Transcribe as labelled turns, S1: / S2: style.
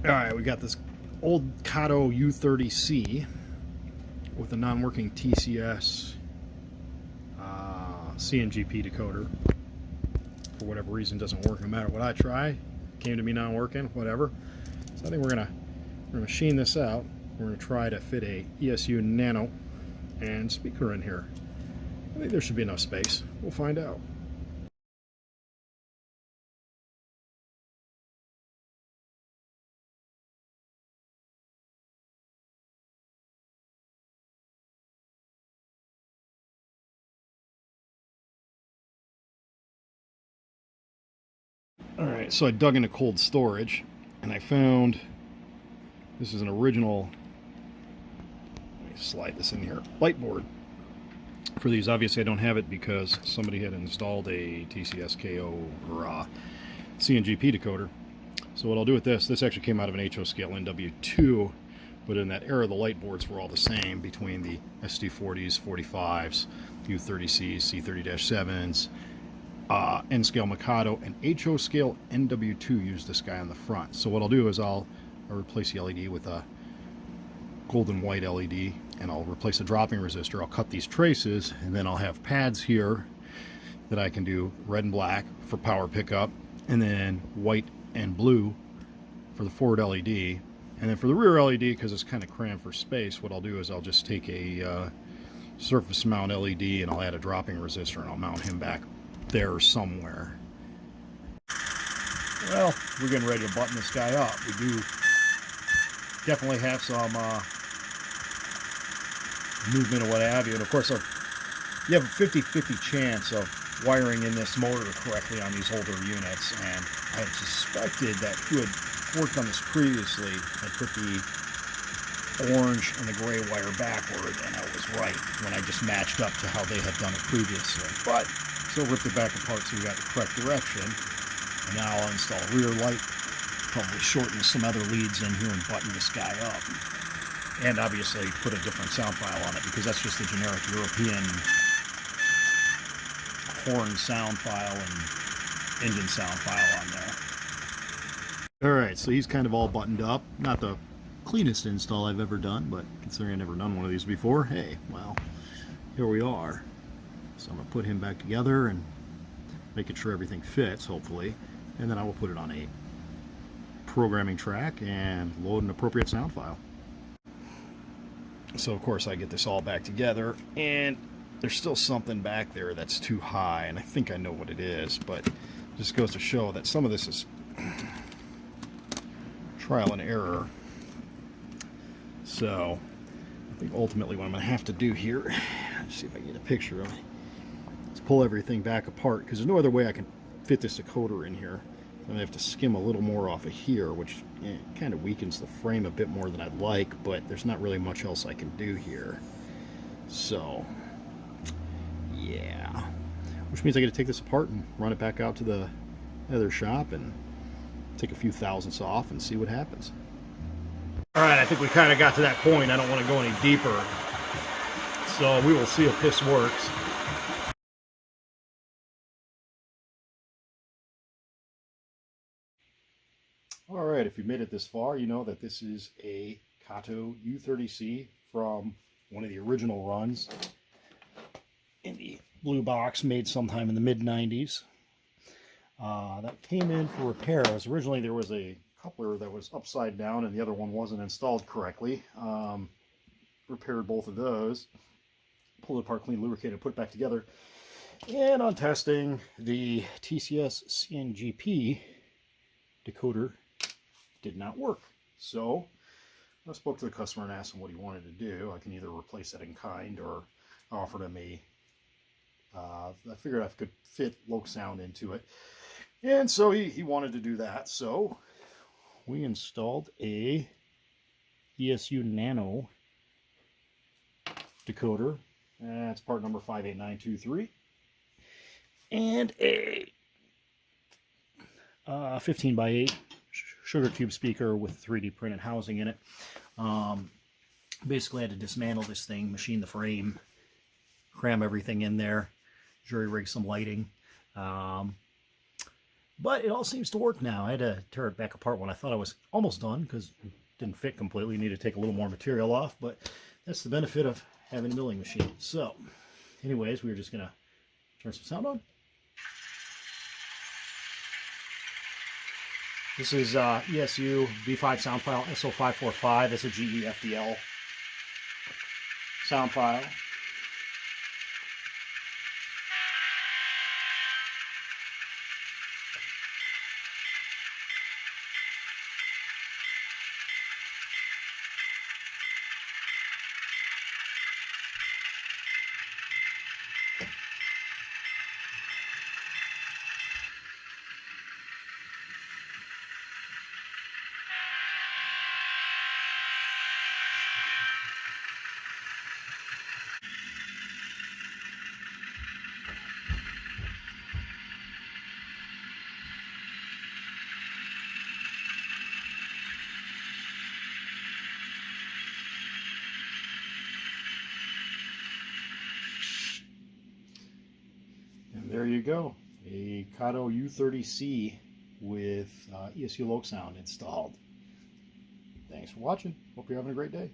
S1: Alright, we got this old Kato U30C with a non-working TCS CNGP decoder. For whatever reason, doesn't work no matter what I try. Came to me non-working, whatever. So I think we're gonna machine this out. We're gonna try to fit a ESU nano and speaker in here. I think there should be enough space. We'll find out. Alright, so I dug into cold storage and I found this is an original, let me slide this in here, lightboard for these. Obviously I don't have it because somebody had installed a TCS KO or CNGP decoder. So what I'll do with this actually came out of an HO scale NW2, but in that era the lightboards were all the same between the SD40s, 45s, U30Cs, C30-7s, N scale Mikado, and HO scale NW2 used this guy on the front. So what I'll do is I'll replace the LED with a golden white LED, and I'll replace the dropping resistor. I'll cut these traces, and then I'll have pads here that I can do red and black for power pickup, and then white and blue for the forward LED. And then for the rear LED, because it's kind of crammed for space, what I'll do is I'll just take a surface mount LED and I'll add a dropping resistor and I'll mount him back there somewhere. Well, we're getting ready to button this guy up. We do definitely have some movement or what have you, and of course you have a 50-50 chance of wiring in this motor correctly on these older units, and I had suspected that who had worked on this previously had put the orange and the gray wire backward, and I was right when I just matched up to how they had done it previously. But still ripped it back apart so we got the correct direction. And now I'll install a rear light, probably shorten some other leads in here and button this guy up. And obviously put a different sound file on it, because that's just a generic European horn sound file and engine sound file on there. Alright, so he's kind of all buttoned up. Not the cleanest install I've ever done, but considering I've never done one of these before, hey, well, here we are. So I'm going to put him back together and making sure everything fits, hopefully, and then I will put it on a programming track and load an appropriate sound file. So of course I get this all back together, and there's still something back there that's too high, and I think I know what it is, but it just goes to show that some of this is trial and error. So I think ultimately what I'm going to have to do here, let's see if I can get a picture of it, is pull everything back apart, because there's no other way I can fit this decoder in here. I'm going to have to skim a little more off of here, which kind of weakens the frame a bit more than I'd like, but there's not really much else I can do here. So, yeah. Which means I got to take this apart and run it back out to the other shop and take a few thousandths off and see what happens. Alright, I think we kind of got to that point. I don't want to go any deeper. So we will see if this works. Alright, if you made it this far, you know that this is a Kato U30C from one of the original runs in the blue box, made sometime in the mid-90s. That came in for repairs. Originally there was a coupler that was upside down and the other one wasn't installed correctly. Repaired both of those, pulled it apart, clean, lubricated, put it back together. And on testing, the TCS CNGP decoder did not work. So I spoke to the customer and asked him what he wanted to do. I can either replace it in kind, or I offered him a I figured I could fit LokSound into it, and so he wanted to do that. So we installed a ESU nano decoder. That's part number 58923, and a 15 by 8 sugar cube speaker with 3D printed housing in it. Basically I had to dismantle this thing, machine the frame, cram everything in there, jury rig some lighting, But it all seems to work now. I had to tear it back apart when I thought I was almost done because it didn't fit completely. Need to take a little more material off, but that's the benefit of having a milling machine. So, anyways, we were just going to turn some sound on. This is ESU V5 sound file, S0545. That's a GE FDL sound file. And there you go, a Kato U30C with ESU LokSound installed. Thanks for watching. Hope you're having a great day.